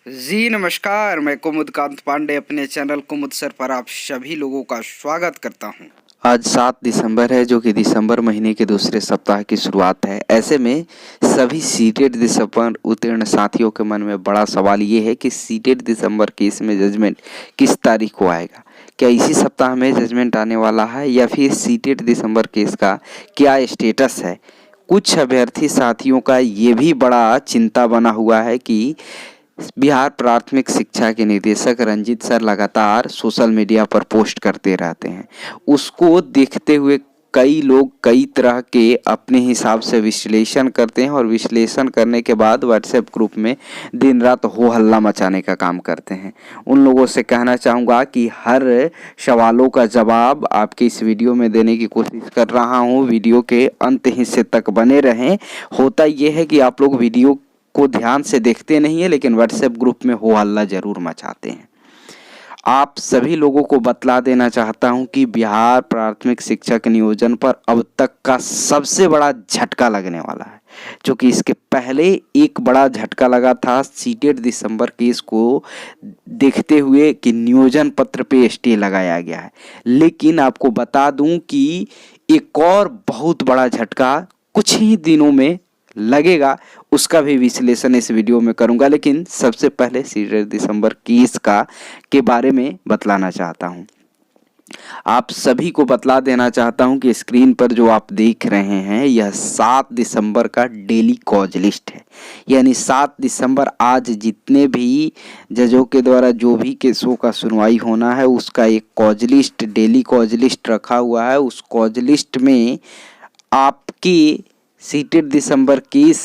जी नमस्कार, मैं कुमुद कांत पांडे अपने चैनल कुमुद सर पर आप सभी लोगों का स्वागत करता हूं। आज 7 दिसंबर है, जो कि दिसंबर महीने के दूसरे सप्ताह की शुरुआत है। ऐसे में सभी सीटेड दिसंबर उत्तीर्ण साथियों के मन में बड़ा सवाल ये है कि सीटेड दिसंबर केस में जजमेंट किस तारीख को आएगा। क्या इसी सप्ताह में जजमेंट आने वाला है या फिर सीटेड दिसंबर केस का क्या स्टेटस है। कुछ अभ्यर्थी साथियों का ये भी बड़ा चिंता बना हुआ है कि बिहार प्राथमिक शिक्षा के निदेशक रंजीत सर लगातार सोशल मीडिया पर पोस्ट करते रहते हैं। उसको देखते हुए कई लोग कई तरह के अपने हिसाब से विश्लेषण करते हैं और विश्लेषण करने के बाद व्हाट्सएप ग्रुप में दिन रात हो हल्ला मचाने का काम करते हैं। उन लोगों से कहना चाहूँगा कि हर सवालों का जवाब आपके इस वीडियो में देने की कोशिश कर रहा हूँ। वीडियो के अंत हिस्से तक बने रहें। होता यह है कि आप लोग वीडियो को ध्यान से देखते नहीं है, लेकिन व्हाट्सएप ग्रुप में हो हल्ला जरूर मचाते हैं। आप सभी लोगों को बतला देना चाहता हूं कि बिहार प्राथमिक शिक्षक नियोजन पर अब तक का सबसे बड़ा झटका लगने वाला है। क्योंकि इसके पहले एक बड़ा झटका लगा था सीटेड दिसंबर केस को देखते हुए कि नियोजन पत्र पे स्टे लगाया गया है। लेकिन आपको बता दूं कि एक और बहुत बड़ा झटका कुछ ही दिनों में लगेगा, उसका भी विश्लेषण इस वीडियो में करूंगा। लेकिन सबसे पहले सीटेड दिसंबर केस के बारे में बतलाना चाहता हूं। आप सभी को बतला देना चाहता हूं कि स्क्रीन पर जो आप देख रहे हैं यह 7 दिसंबर का डेली कॉज लिस्ट है। यानी 7 दिसंबर आज जितने भी जजों के द्वारा जो भी केसों का सुनवाई होना है उसका एक cause list, daily cause list रखा हुआ है। उस कॉज लिस्ट में आपकी सीटेड दिसंबर केस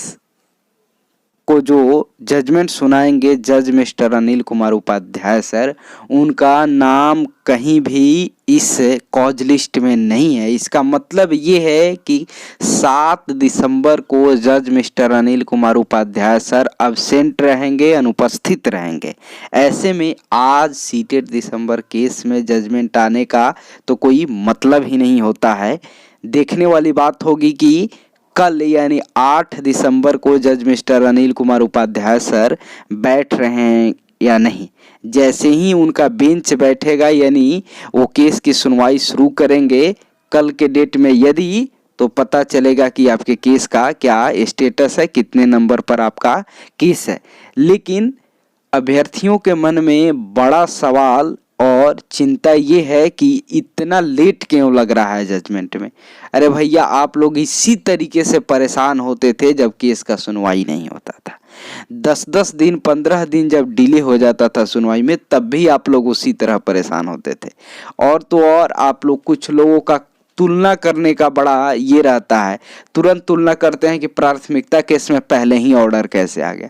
को जो जजमेंट सुनाएंगे जज मिस्टर अनिल कुमार उपाध्याय सर, उनका नाम कहीं भी इस कॉज लिस्ट में नहीं है। इसका मतलब ये है कि 7 दिसंबर को जज mister Anil Kumar Upadhyay sir absent रहेंगे, अनुपस्थित रहेंगे। ऐसे में आज सीटेड दिसंबर केस में जजमेंट आने का तो कोई मतलब ही नहीं होता है। देखने वाली बात होगी कि कल यानी 8 दिसंबर को जज मिस्टर अनिल कुमार उपाध्याय सर बैठ रहे हैं या नहीं। जैसे ही उनका बेंच बैठेगा यानी वो केस की सुनवाई शुरू करेंगे कल के डेट में, यदि तो पता चलेगा कि आपके केस का क्या स्टेटस है, कितने नंबर पर आपका केस है। लेकिन अभ्यर्थियों के मन में बड़ा सवाल और चिंता ये है कि इतना लेट क्यों लग रहा है जजमेंट में। अरे भैया, आप लोग इसी तरीके से परेशान होते थे जब केस का सुनवाई नहीं होता था। 10-10 दिन 15 दिन जब डिले हो जाता था सुनवाई में, तब भी आप लोग उसी तरह परेशान होते थे। और तो और आप लोग कुछ लोगों का तुलना करने का बड़ा ये रहता है, तुरंत तुलना करते हैं कि प्राथमिकता केस में पहले ही ऑर्डर कैसे आ गया।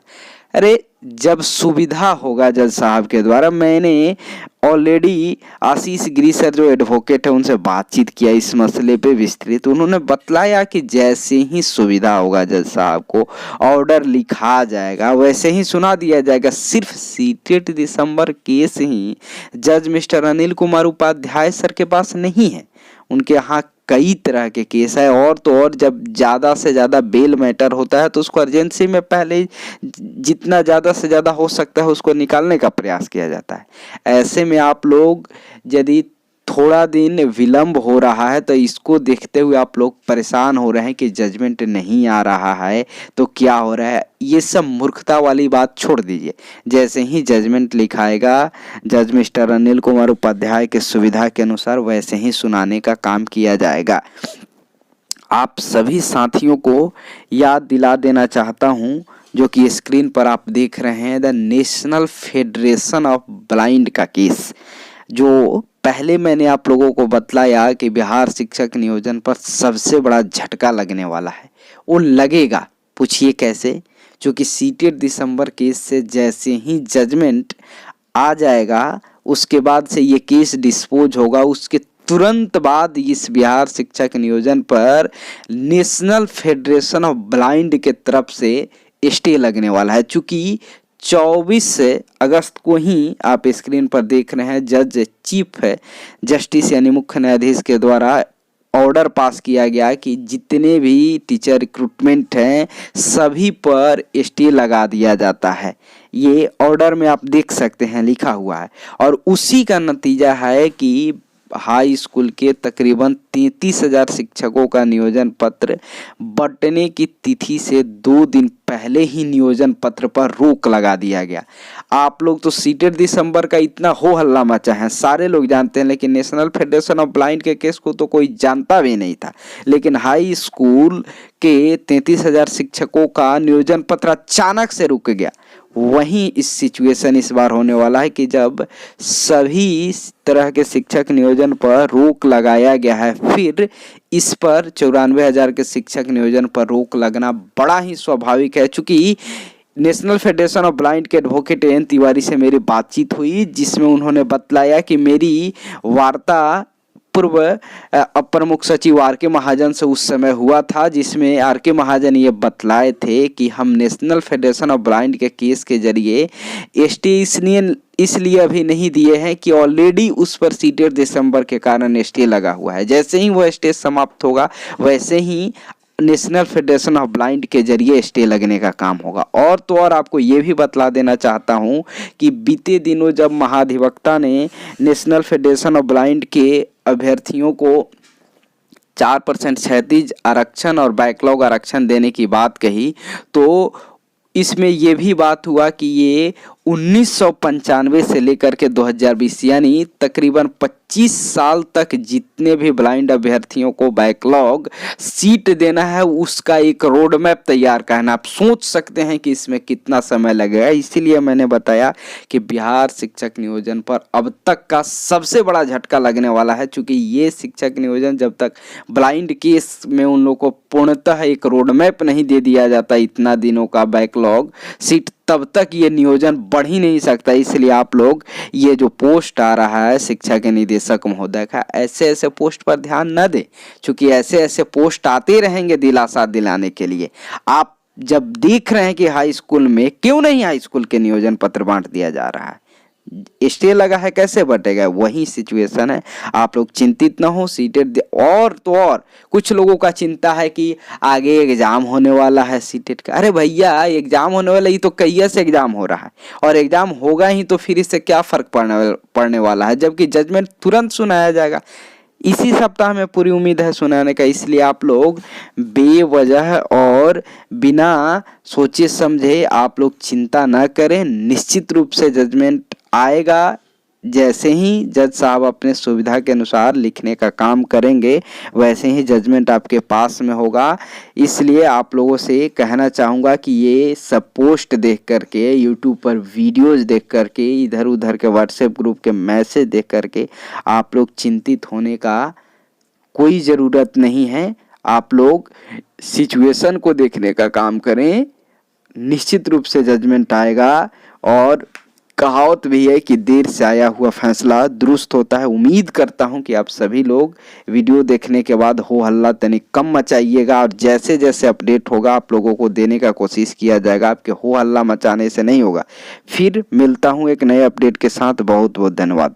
अरे जब सुविधा होगा जज साहब के द्वारा, मैंने ऑलरेडी आशीष गिरी सर जो एडवोकेट है उनसे बातचीत किया इस मसले पे विस्तृत। उन्होंने बतलाया कि जैसे ही सुविधा होगा जज साहब को ऑर्डर लिखा जाएगा वैसे ही सुना दिया जाएगा। सिर्फ सीटेड दिसंबर केस ही जज मिस्टर अनिल कुमार उपाध्याय सर के पास नहीं है, उनके यहाँ कई तरह के केस है। और तो और जब ज़्यादा से ज़्यादा बेल मैटर होता है तो उसको अर्जेंसी में पहले जितना ज़्यादा से ज़्यादा हो सकता है उसको निकालने का प्रयास किया जाता है। ऐसे में आप लोग यदि थोड़ा दिन विलंब हो रहा है तो इसको देखते हुए आप लोग परेशान हो रहे हैं कि जजमेंट नहीं आ रहा है तो क्या हो रहा है। ये सब मूर्खता वाली बात छोड़ दीजिए। जैसे ही जजमेंट लिखाएगा जज मिस्टर अनिल कुमार उपाध्याय के सुविधा के अनुसार वैसे ही सुनाने का काम किया जाएगा। आप सभी साथियों को याद दिला देना चाहता हूं जो कि स्क्रीन पर आप देख रहे हैं, the national federation of blind का केस, जो पहले मैंने आप लोगों को बतलाया कि बिहार शिक्षक नियोजन पर सबसे बड़ा झटका लगने वाला है। वो लगेगा, पूछिए कैसे। क्योंकि सीटेड दिसंबर केस से जैसे ही जजमेंट आ जाएगा उसके बाद से ये केस डिस्पोज होगा, उसके तुरंत बाद इस बिहार शिक्षक नियोजन पर नेशनल फेडरेशन ऑफ ब्लाइंड के तरफ से स्टे लगने वाला है। चूंकि 24 अगस्त को ही आप स्क्रीन पर देख रहे हैं जज चीफ जस्टिस यानी मुख्य न्यायाधीश के द्वारा ऑर्डर पास किया गया कि जितने भी टीचर रिक्रूटमेंट हैं सभी पर स्टे लगा दिया जाता है। ये ऑर्डर में आप देख सकते हैं लिखा हुआ है। और उसी का नतीजा है कि हाई स्कूल के तकरीबन 33,000 शिक्षकों का नियोजन पत्र बंटने की तिथि से 2 दिन पहले ही नियोजन पत्र पर रोक लगा दिया गया। आप लोग तो सीटेड दिसंबर का इतना हो हल्ला मचा है, सारे लोग जानते हैं, लेकिन नेशनल फेडरेशन ऑफ ब्लाइंड के केस को तो कोई जानता भी नहीं था। लेकिन हाई स्कूल के 33,000 शिक्षकों का नियोजन पत्र अचानक से रुक गया। वहीं इस सिचुएशन इस बार होने वाला है कि जब सभी तरह के शिक्षक नियोजन पर रोक लगाया गया है, फिर इस पर 94,000 के शिक्षक नियोजन पर रोक लगना बड़ा ही स्वाभाविक है। चूंकि नेशनल फेडरेशन ऑफ ब्लाइंड के एडवोकेट एन तिवारी से मेरी बातचीत हुई, जिसमें उन्होंने बतलाया कि मेरी वार्ता पूर्व अपर मुख्य सचिव आर के महाजन से उस समय हुआ था, जिसमें आर के महाजन ये बतलाए थे कि हम नेशनल फेडरेशन ऑफ ब्लाइंड के केस के जरिए एसटी इसलिए अभी नहीं दिए हैं कि ऑलरेडी उस पर सीटेड दिसंबर के कारण स्टे लगा हुआ है। जैसे ही वो स्टे समाप्त होगा वैसे ही नेशनल फेडरेशन ऑफ ब्लाइंड के जरिए स्टे लगने का काम होगा। और तो और आपको ये भी बतला देना चाहता हूँ कि बीते दिनों जब महाधिवक्ता ने नेशनल फेडरेशन ऑफ ब्लाइंड के अभ्यर्थियों को 4% क्षैतिज आरक्षण और बैकलॉग आरक्षण देने की बात कही, तो इसमें ये भी बात हुआ कि ये 1995 से लेकर के 2020 यानी तकरीबन 25 साल तक जितने भी ब्लाइंड अभ्यर्थियों को बैकलॉग सीट देना है उसका एक रोड मैप तैयार करना। आप सोच सकते हैं कि इसमें कितना समय लगेगा। इसीलिए मैंने बताया कि बिहार शिक्षक नियोजन पर अब तक का सबसे बड़ा झटका लगने वाला है, क्योंकि ये शिक्षक नियोजन जब तक ब्लाइंड केस में उन लोगों को पूर्णतः एक रोड मैप नहीं दे दिया जाता इतना दिनों का बैकलॉग सीट, तब तक ये नियोजन बढ़ ही नहीं सकता। इसलिए आप लोग ये जो पोस्ट आ रहा है शिक्षा के निदेशक महोदय का, ऐसे ऐसे पोस्ट पर ध्यान न दें, क्योंकि ऐसे ऐसे पोस्ट आते रहेंगे दिलासा दिलाने के लिए। आप जब देख रहे हैं कि हाई स्कूल में क्यों नहीं हाई स्कूल के नियोजन पत्र बांट दिया जा रहा है, स्टे लगा है, कैसे बटेगा, वही सिचुएशन है। आप लोग चिंतित ना हो, सीटेट और तो और कुछ लोगों का चिंता है कि आगे एग्जाम होने वाला है सीटेट का। अरे भैया एग्जाम होने वाला, ये तो कई से एग्जाम हो रहा है और एग्जाम होगा ही, तो फिर इससे क्या फर्क पड़ने वाला है, जबकि जजमेंट तुरंत सुनाया जाएगा। इसी सप्ताह में पूरी उम्मीद है सुनाने का। इसलिए आप लोग बेवजह और बिना सोचे समझे आप लोग चिंता ना करें। निश्चित रूप से जजमेंट आएगा। जैसे ही जज साहब अपने सुविधा के अनुसार लिखने का काम करेंगे वैसे ही जजमेंट आपके पास में होगा। इसलिए आप लोगों से कहना चाहूँगा कि ये सब पोस्ट देख करके, यूट्यूब पर वीडियोज़ देख करके, इधर उधर के व्हाट्सएप ग्रुप के मैसेज देख करके आप लोग चिंतित होने का कोई ज़रूरत नहीं है। आप लोग सिचुएशन को देखने का काम करें। निश्चित रूप से जजमेंट आएगा। और कहावत भी है कि देर से आया हुआ फैसला दुरुस्त होता है। उम्मीद करता हूं कि आप सभी लोग वीडियो देखने के बाद हो हल्ला तनिक कम मचाइएगा, और जैसे जैसे अपडेट होगा आप लोगों को देने का कोशिश किया जाएगा। आपके हो हल्ला मचाने से नहीं होगा। फिर मिलता हूं एक नए अपडेट के साथ। बहुत बहुत धन्यवाद।